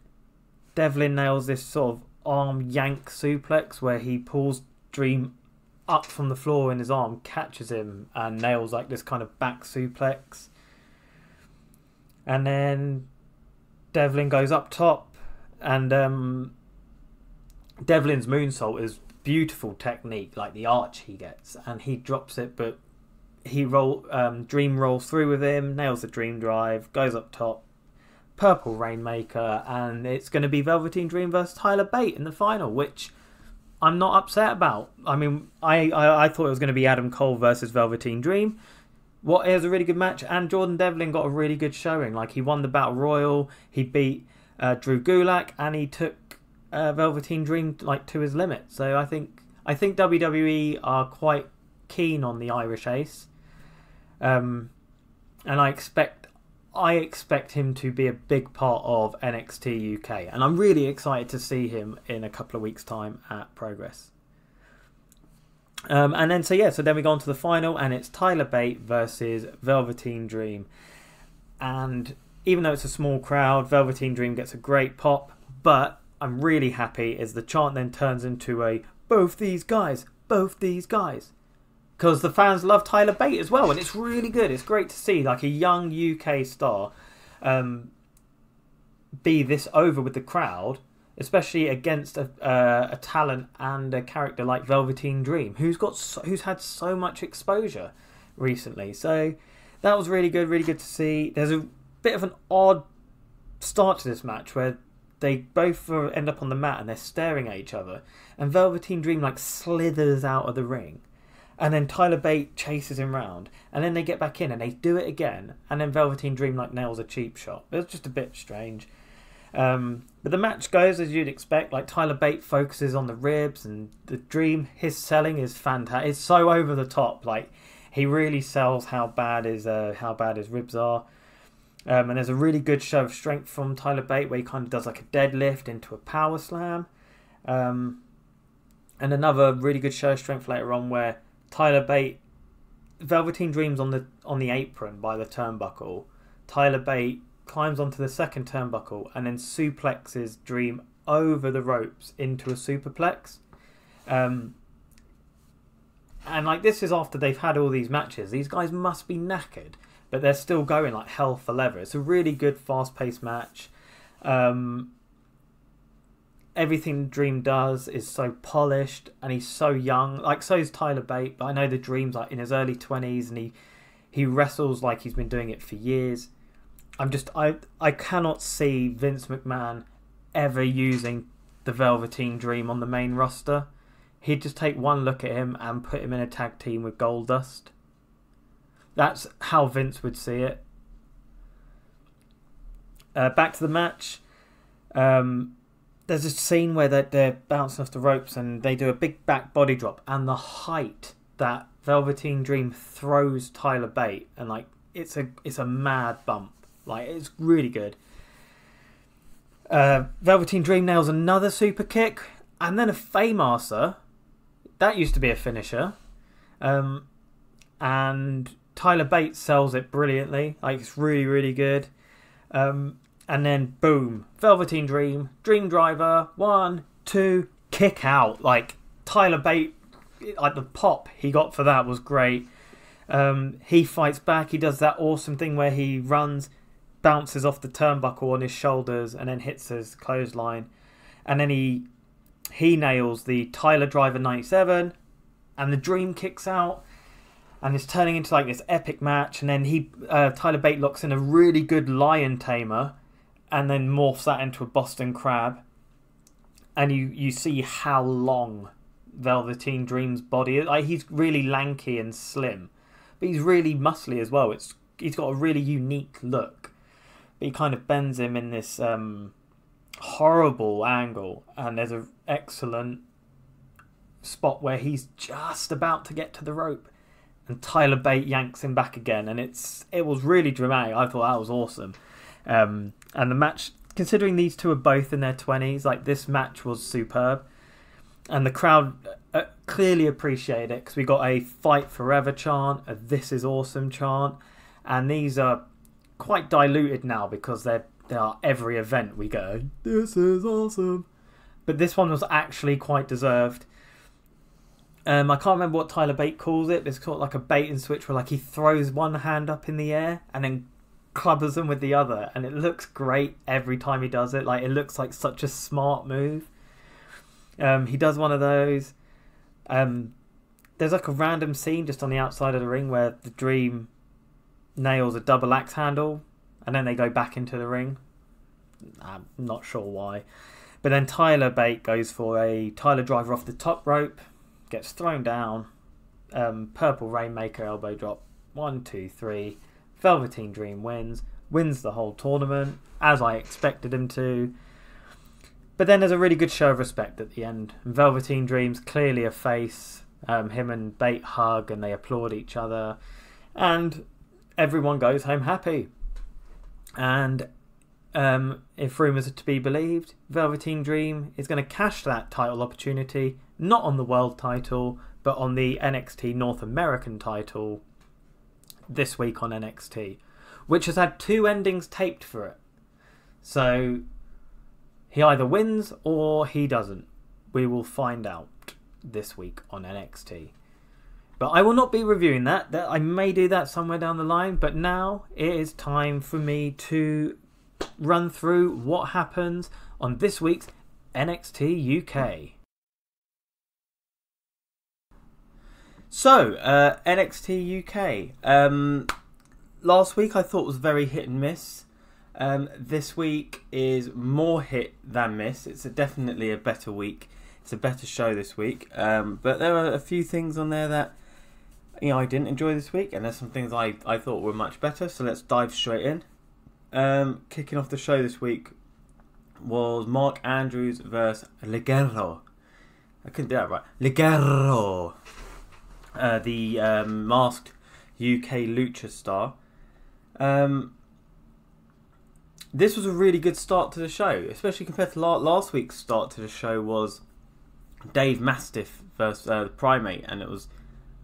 Devlin nails this sort of arm yank suplex where he pulls Dream up from the floor in his arm, catches him, and nails like this kind of back suplex. And then Devlin goes up top, and Devlin's moonsault is beautiful technique, like the arch he gets, and he drops it, but Dream rolls through with him, nails the Dream Drive, goes up top, Purple Rainmaker, and it's going to be Velveteen Dream versus Tyler Bate in the final, which I'm not upset about. I mean, I thought it was going to be Adam Cole versus Velveteen Dream. It was a really good match, and Jordan Devlin got a really good showing. Like, he won the Battle Royal, he beat Drew Gulak, and he took Velveteen Dream to his limit. So I think WWE are quite keen on the Irish Ace, and I expect him to be a big part of NXT UK, and I'm really excited to see him in a couple of weeks' time at Progress. And then then we go on to the final, and it's Tyler Bate versus Velveteen Dream. And even though it's a small crowd, Velveteen Dream gets a great pop, but I'm really happy as the chant then turns into a both these guys, because the fans love Tyler Bate as well, and it's really good. It's great to see like a young UK star be this over with the crowd, especially against a talent and a character like Velveteen Dream, who's had so much exposure recently. So that was really good to see. There's a bit of an odd start to this match where they both end up on the mat and they're staring at each other, and Velveteen Dream like slithers out of the ring, and then Tyler Bate chases him round, and then they get back in and they do it again, and then Velveteen Dream like nails a cheap shot. It was just a bit strange. But the match goes as you'd expect. Like, Tyler Bate focuses on the ribs, and the Dream, his selling is fantastic. It's so over the top. Like, he really sells how bad his ribs are. And there's a really good show of strength from Tyler Bate where he kind of does like a deadlift into a power slam. And another really good show of strength later on where Tyler Bate, Velveteen Dream's on the apron by the turnbuckle. Tyler Bate climbs onto the second turnbuckle and then suplexes Dream over the ropes into a superplex. And like, this is after they've had all these matches. These guys must be knackered, but they're still going like hell for leather. It's a really good, fast-paced match. Everything Dream does is so polished, and he's so young. Like, so is Tyler Bate, but I know the Dream's like in his early 20s, and he wrestles like he's been doing it for years. I cannot see Vince McMahon ever using the Velveteen Dream on the main roster. He'd just take one look at him and put him in a tag team with Goldust. That's how Vince would see it. Back to the match. There's a scene where they're bouncing off the ropes and they do a big back body drop, and the height that Velveteen Dream throws Tyler Bate, and like it's a mad bump. Like, it's really good. Velveteen Dream nails another super kick and then a Faymaster. That used to be a finisher. And Tyler Bate sells it brilliantly. Like, it's really good. And then boom, Velveteen Dream, Dream Driver, 1, 2, kick out. Like, Tyler Bate, like the pop he got for that was great. He fights back. He does that awesome thing where he runs, bounces off the turnbuckle on his shoulders, and then hits his clothesline. And then he nails the Tyler Driver 97, and the Dream kicks out, and it's turning into like this epic match. And then Tyler Bate locks in a really good Lion Tamer, and then morphs that into a Boston Crab. And you see how long Velveteen Dream's body is. Like, he's really lanky and slim, but he's really muscly as well. He's got a really unique look. But he kind of bends him in this horrible angle, and there's an excellent spot where he's just about to get to the rope, and Tyler Bate yanks him back again, and it was really dramatic. I thought that was awesome. And the match, considering these two are both in their 20s, like, this match was superb, and the crowd clearly appreciated it because we got a Fight Forever chant, a This Is Awesome chant, and these are quite diluted now because they are every event we go, this is awesome. But this one was actually quite deserved. I can't remember what Tyler Bate calls it, but it's called like a bait and switch, where like he throws one hand up in the air and then clubbers them with the other, and it looks great every time he does it. Like, it looks like such a smart move. He does one of those. There's like a random scene just on the outside of the ring where the Dream nails a double axe handle, and then they go back into the ring. I'm not sure why. But then Tyler Bate goes for a Tyler Driver off the top rope, gets thrown down, Purple Rainmaker elbow drop, 1, 2, 3. Velveteen Dream wins the whole tournament, as I expected him to. But then there's a really good show of respect at the end. Velveteen Dream's clearly a face. Him and Bate hug and they applaud each other, and everyone goes home happy. And if rumours are to be believed, Velveteen Dream is going to cash that title opportunity, not on the world title, but on the NXT North American title this week on NXT, which has had 2 endings taped for it. So he either wins or he doesn't. We will find out this week on NXT. But I will not be reviewing that. I may do that somewhere down the line. But now it is time for me to run through what happens on this week's NXT UK. So, NXT UK. Last week I thought was very hit and miss. This week is more hit than miss. It's definitely a better week. It's a better show this week. But there are a few things on there that I didn't enjoy this week, and there's some things I thought were much better. So let's dive straight in. Kicking off the show this week was Mark Andrews versus Ligero. I couldn't do that right. Ligero. The masked UK lucha star. This was a really good start to the show, especially compared to last week's start to the show was Dave Mastiff versus Primate, and it was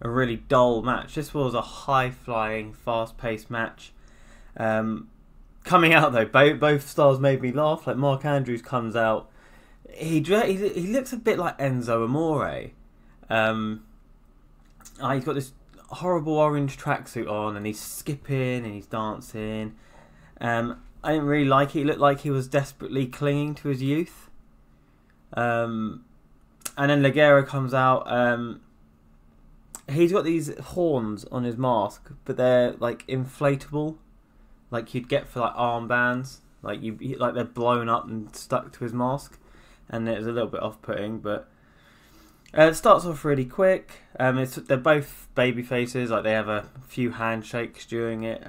a really dull match. This was a high-flying, fast-paced match. Coming out though, both stars made me laugh. Like Mark Andrews comes out, he looks a bit like Enzo Amore. He's got this horrible orange tracksuit on, and he's skipping and he's dancing. I didn't really like it. He looked like he was desperately clinging to his youth. And then Ligero comes out. He's got these horns on his mask, but they're like inflatable, like you'd get for like armbands. Like they're blown up and stuck to his mask, and it's a little bit off-putting. But it starts off really quick. They're both baby faces. Like they have a few handshakes during it.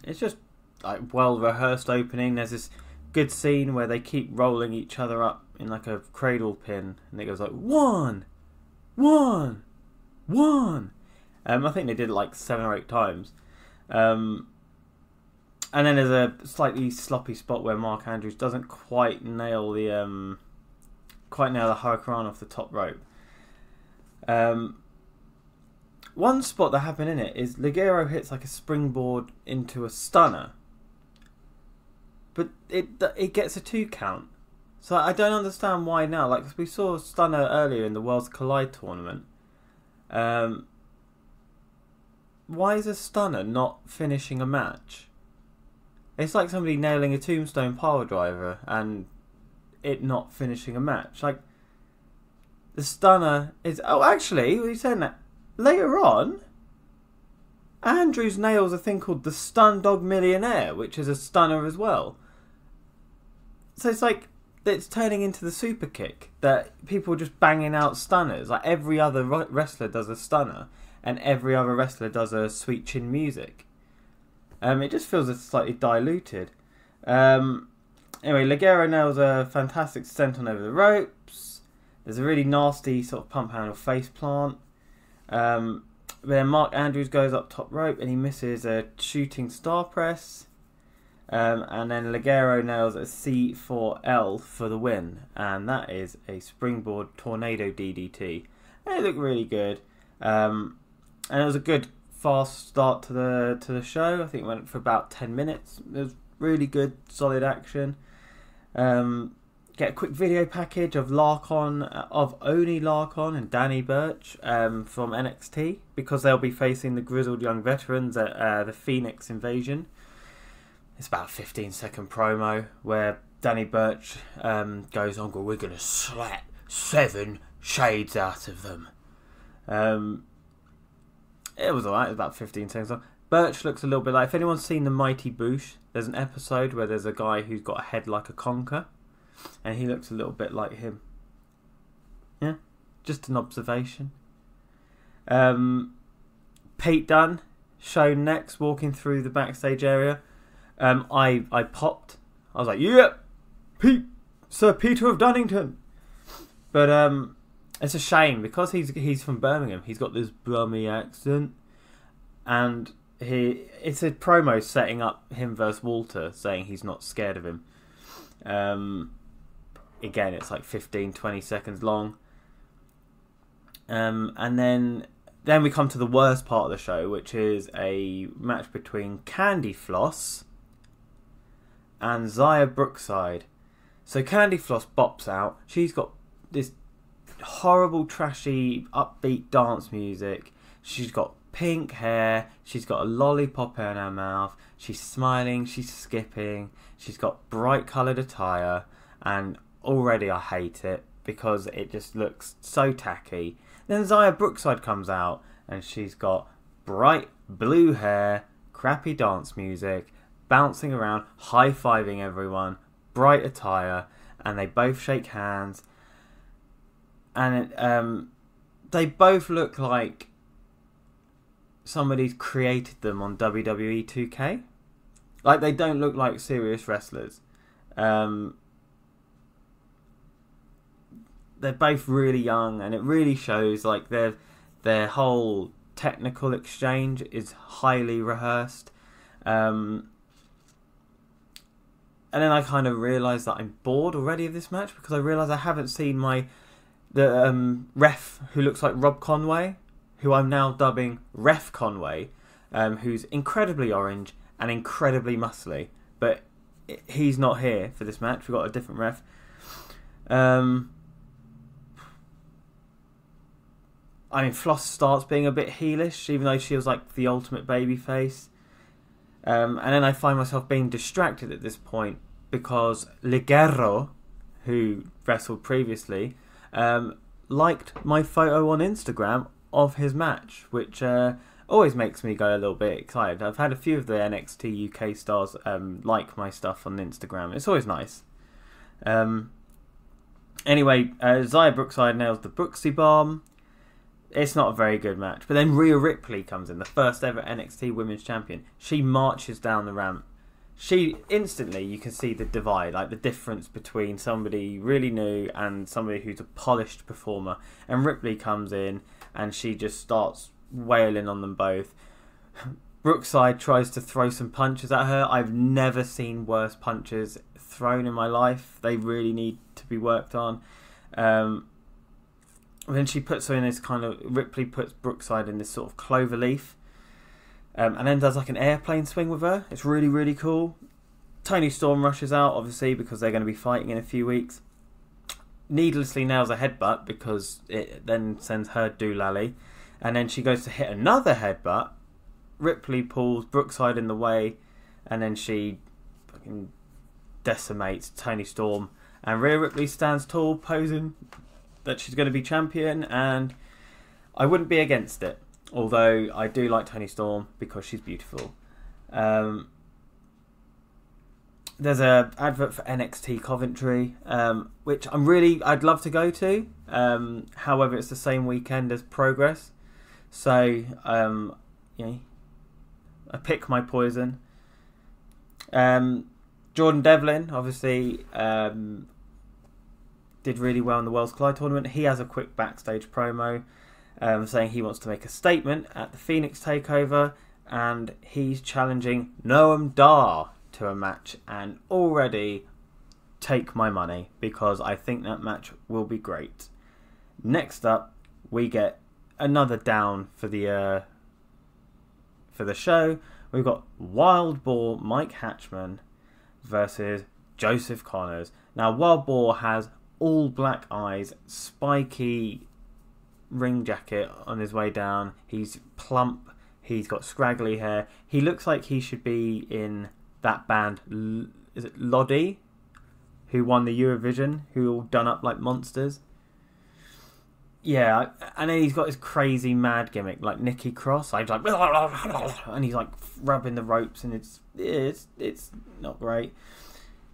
It's just like well rehearsed opening. There's this good scene where they keep rolling each other up in like a cradle pin, and it goes like 1, 1, 1. I think they did it like 7 or 8 times. And then there's a slightly sloppy spot where Mark Andrews doesn't quite nail the Hurricane off the top rope. One spot that happened in it is Ligero hits like a springboard into a stunner, but it gets a 2 count. So I don't understand why now. Like we saw a stunner earlier in the Worlds Collide tournament. Why is a stunner not finishing a match? It's like somebody nailing a tombstone pile driver and it not finishing a match. Like the stunner is. Oh, actually, what are you saying that? Later on, Andrews nails a thing called the Stun Dog Millionaire, which is a stunner as well. So it's like it's turning into the super kick that people are just banging out stunners. Like every other wrestler does a stunner, and every other wrestler does a sweet chin music. It just feels slightly diluted. Anyway, Ligero nails a fantastic senton over the ropes. There's a really nasty sort of pump handle face plant. Then Mark Andrews goes up top rope and he misses a shooting star press. And then Ligero nails a C4L for the win. And that is a springboard tornado DDT. And it looked really good. And it was a good fast start to the show. I think it went for about 10 minutes. It was really good, solid action. Get a quick video package of Oni Larkon and Danny Burch from NXT, because they'll be facing the grizzled young veterans at the Phoenix Invasion. It's about a 15-second promo where Danny Burch goes on, we're going to slap 7 shades out of them. It was alright, it was about 15 seconds long. Birch looks a little bit like, if anyone's seen The Mighty Boosh, there's an episode where there's a guy who's got a head like a conker, and he looks a little bit like him. Yeah, just an observation. Pete Dunne, shown next, walking through the backstage area. I popped. I was like, yeah, Pete, Sir Peter of Dunnington. But it's a shame because he's from Birmingham. He's got this Brummy accent, and it's a promo setting up him versus Walter, saying he's not scared of him. Again, it's like 15-20 seconds long. And then we come to the worst part of the show, which is a match between Candy Floss and Zaya Brookside. So Candy Floss bops out. She's got this horrible, trashy, upbeat dance music. She's got pink hair, she's got a lollipop in her mouth, she's smiling, she's skipping, she's got bright coloured attire, and already I hate it because it just looks so tacky. Then Zaya Brookside comes out and she's got bright blue hair, crappy dance music, bouncing around, high-fiving everyone, bright attire, and they both shake hands, and they both look like somebody's created them on WWE 2K. Like, they don't look like serious wrestlers. They're both really young, and it really shows. Like, their whole technical exchange is highly rehearsed. And then I kind of realised that I'm bored already of this match, because I realised I haven't seen the ref who looks like Rob Conway, who I'm now dubbing Ref Conway, who's incredibly orange and incredibly muscly. But he's not here for this match. We've got a different ref. I mean, Floss starts being a bit heelish, even though she was like the ultimate babyface. And then I find myself being distracted at this point because Ligero, who wrestled previously, liked my photo on Instagram of his match, which always makes me go a little bit excited. I've had a few of the NXT UK stars like my stuff on Instagram. It's always nice. Anyway, Zaya Brookside nails the Brooksy Bomb. It's not a very good match. But then Rhea Ripley comes in, the first ever NXT Women's Champion. She marches down the ramp. She instantly, you can see the divide, like the difference between somebody really new and somebody who's a polished performer. And Ripley comes in and she just starts wailing on them both. Brookside tries to throw some punches at her. I've never seen worse punches thrown in my life. They really need to be worked on. Then she puts her in this kind of... Ripley puts Brookside in this sort of clover leaf. And then does like an airplane swing with her. It's really, really cool. Toni Storm rushes out, obviously, because they're going to be fighting in a few weeks. Needlessly nails a headbutt because it then sends her doolally. And then she goes to hit another headbutt. Ripley pulls Brookside in the way. And then she fucking decimates Toni Storm. And Rhea Ripley stands tall, posing that she's going to be champion, and I wouldn't be against it, although I do like Toni Storm because she's beautiful. There's a advert for NXT Coventry, which I'd love to go to. However, it's the same weekend as Progress, so I pick my poison. Jordan Devlin, obviously, did really well in the Worlds Collide tournament. He has a quick backstage promo saying he wants to make a statement at the Phoenix Takeover, and he's challenging Noam Dar to a match, and already take my money because I think that match will be great. Next up, we get another down for the show. We've got Wild Boar Mike Hatchman versus Joseph Connors. Now, Wild Boar has all black eyes, spiky ring jacket on his way down. He's plump. He's got scraggly hair. He looks like he should be in that band. Is it Lodi? Who won the Eurovision? Who all done up like monsters? Yeah, and then he's got his crazy mad gimmick like Nikki Cross. He's like, and he's like rubbing the ropes, and it's not great.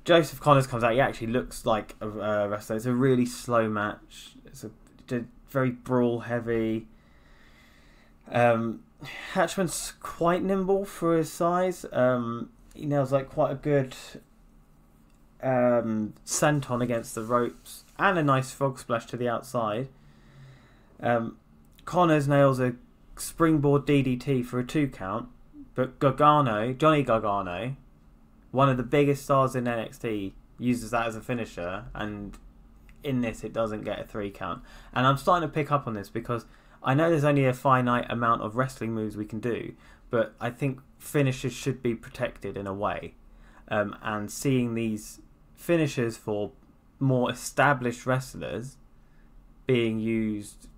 Joseph Connors comes out. He actually looks like a wrestler. It's a really slow match. It's a very brawl heavy. Hatchman's quite nimble for his size. He nails like quite a good senton against the ropes and a nice frog splash to the outside. Connors nails a springboard DDT for a 2 count, but Johnny Gargano, one of the biggest stars in NXT, uses that as a finisher, and in this it doesn't get a 3 count. And I'm starting to pick up on this because I know there's only a finite amount of wrestling moves we can do, but I think finishers should be protected in a way. And seeing these finishers for more established wrestlers being used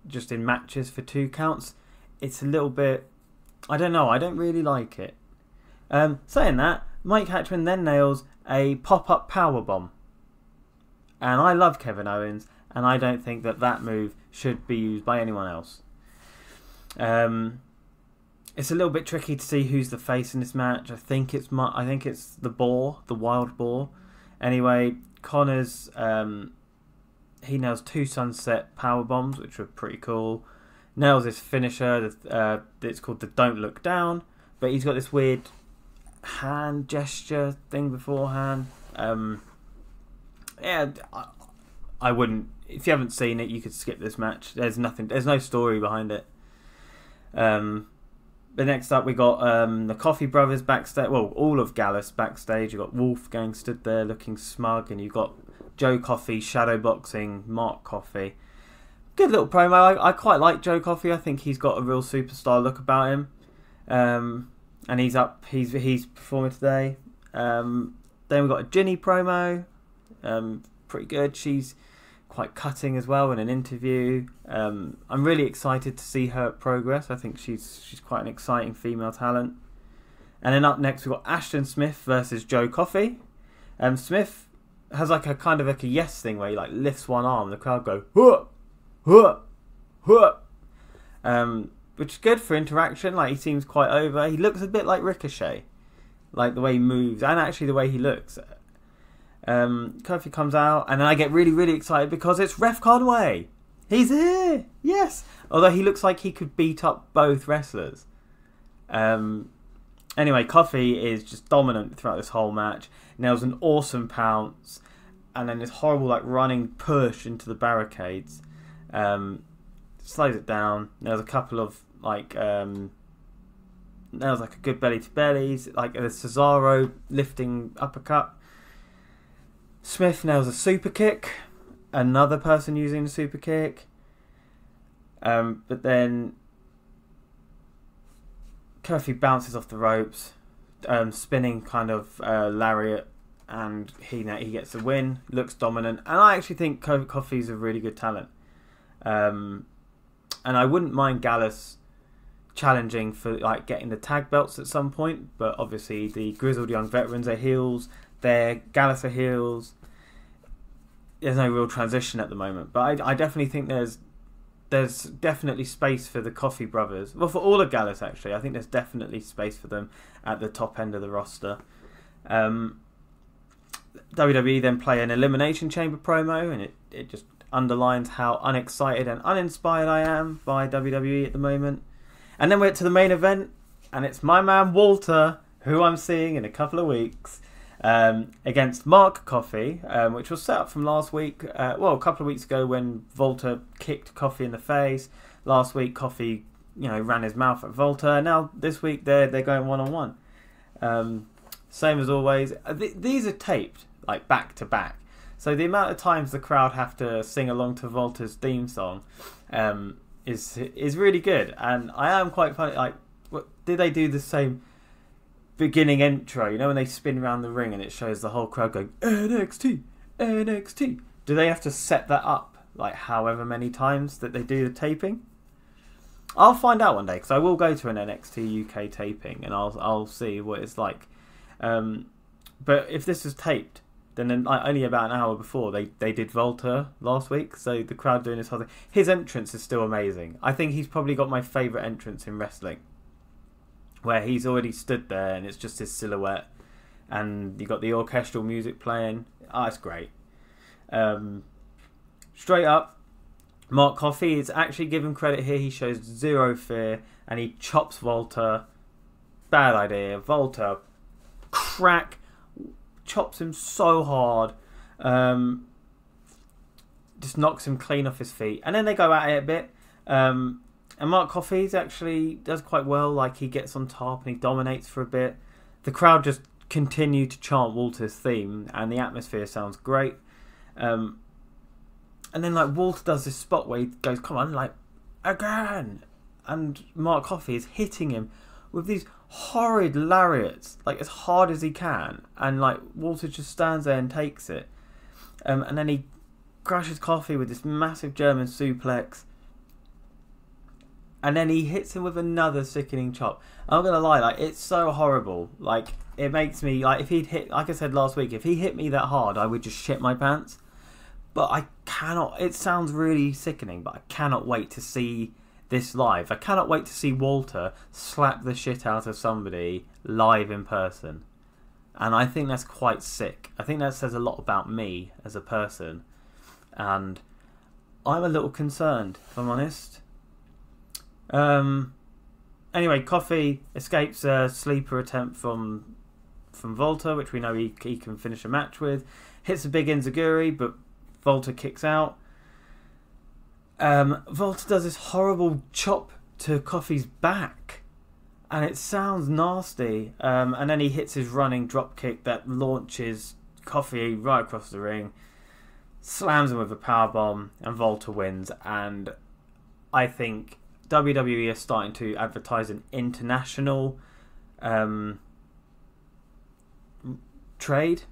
just in matches for 2 counts it's a little bit, I don't know, I don't really like it. Saying that, Mike Hatchman then nails a pop-up powerbomb. And I love Kevin Owens, and I don't think that move should be used by anyone else. It's a little bit tricky to see who's the face in this match. I think it's the Boar, the Wild Boar. Anyway, Connors, he nails 2 sunset power bombs, which were pretty cool. Nails this finisher. It's called the Don't Look Down, but he's got this weird hand gesture thing beforehand. Yeah, I wouldn't. If you haven't seen it, you could skip this match. There's no story behind it. But next up, we got the Coffee Brothers backstage. Well, all of Gallus backstage. You got Wolfgang stood there looking smug, and you got Joe Coffey shadowboxing Mark Coffey. Good little promo. I quite like Joe Coffey. I think he's got a real superstar look about him. And he's up. He's performing today. Then we got a Ginny promo. Pretty good. She's quite cutting as well in an interview. I'm really excited to see her progress. I think she's quite an exciting female talent. And then up next we've got Ashton Smith versus Joe Coffey. Smith has like a kind of like a yes thing where he like lifts one arm and the crowd go huh, huh, huh. Which is good for interaction. Like, he seems quite over. He looks a bit like Ricochet, like the way he moves and actually the way he looks. Kofi comes out, and then I get really, really excited because it's Ref Conway. He's here, yes. Although he looks like he could beat up both wrestlers. Anyway, Kofi is just dominant throughout this whole match. Nails an awesome pounce, and then this horrible like running push into the barricades. Slows it down. Nails a couple of like nails like a good belly to bellies, like a Cesaro lifting uppercut. Smith nails a super kick, another person using the super kick, but then Kofi bounces off the ropes, spinning kind of lariat, and he gets the win. Looks dominant, and I actually think Kofi's a really good talent, and I wouldn't mind Gallus challenging for like getting the tag belts at some point, but obviously the grizzled young veterans are heels. Gallus are heels. There's no real transition at the moment, but I definitely think there's definitely space for the Coffee Brothers. Well, for all of Gallus actually, I think there's definitely space for them at the top end of the roster. WWE then play an Elimination Chamber promo, and it just underlines how unexcited and uninspired I am by WWE at the moment. And then we're to the main event, and it's my man Walter, who I'm seeing in a couple of weeks, against Mark Coffey, which was set up from last week. A couple of weeks ago when Volta kicked Coffey in the face. Last week Coffey, ran his mouth at Volta. Now this week they're going one-on-one. Same as always. These are taped like back to back, so the amount of times the crowd have to sing along to Volta's theme song is really good. And I am quite funny. Like, did they do the same beginning intro, when they spin around the ring and it shows the whole crowd going NXT, NXT? Do they have to set that up like however many times that they do the taping? I'll find out one day, because I will go to an NXT UK taping and I'll see what it's like. But if this was taped, then only about an hour before they did Volta last week, so the crowd doing this whole thing. His entrance is still amazing. I think he's probably got my favourite entrance in wrestling, where he's already stood there and it's just his silhouette and you got the orchestral music playing. It's great. Straight up, Mark Coffey is actually given credit here. He shows zero fear and he chops Volta. Bad idea. Volta chops him so hard, just knocks him clean off his feet, and then they go at it a bit. And Mark Coffey actually does quite well. Like, he gets on top and he dominates for a bit. The crowd just continue to chant Walter's theme, and the atmosphere sounds great. And then like Walter does this spot where he goes, "Come on, like again," and Mark Coffey is hitting him with these horrid lariats, like as hard as he can, and like Walter just stands there and takes it. And then he crushes Coffey with this massive German suplex. and then he hits him with another sickening chop. I'm not gonna lie, like, it's so horrible. Like, it makes me, like, if he'd hit, like I said last week, if he hit me that hard, I would just shit my pants. But I cannot, it sounds really sickening, but I cannot wait to see this live. I cannot wait to see Walter slap the shit out of somebody live in person. And I think that's quite sick. I think that says a lot about me as a person. And I'm a little concerned, if I'm honest. Anyway, Coffey escapes a sleeper attempt from Volta, which we know he can finish a match with. Hits a big enziguri, but Volta kicks out. Volta does this horrible chop to Coffey's back, and it sounds nasty. And then he hits his running drop kick that launches Coffey right across the ring, slams him with a powerbomb, and Volta wins. And I think WWE is starting to advertise an international trade,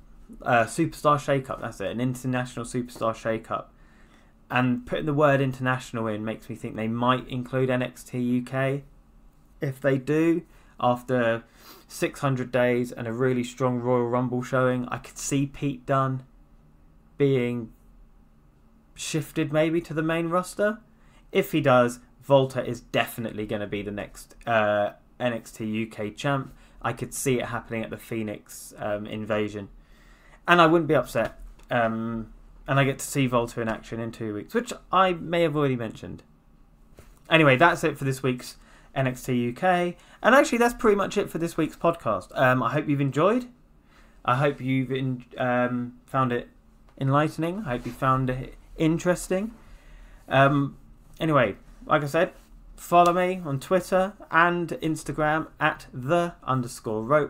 superstar shake-up. That's it, an international superstar shake-up. And putting the word international in makes me think they might include NXT UK. If they do, after 600 days and a really strong Royal Rumble showing, I could see Pete Dunne being shifted maybe to the main roster. If he does, Volta is definitely going to be the next NXT UK champ. I could see it happening at the Phoenix invasion. And I wouldn't be upset. And I get to see Volta in action in 2 weeks, which I may have already mentioned. Anyway, that's it for this week's NXT UK. And actually, that's pretty much it for this week's podcast. I hope you've enjoyed. I hope you've found it enlightening. I hope you found it interesting. Anyway, like I said, follow me on Twitter and Instagram at _rope_break.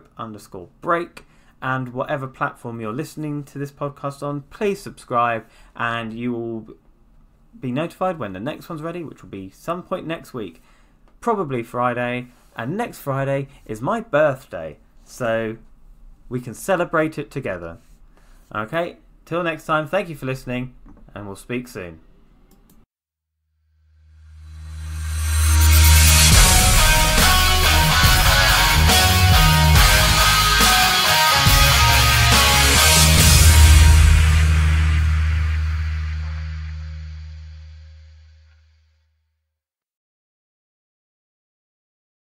And whatever platform you're listening to this podcast on, please subscribe and you will be notified when the next one's ready, which will be some point next week. Probably Friday. And next Friday is my birthday. So we can celebrate it together. Okay, till next time, thank you for listening and we'll speak soon.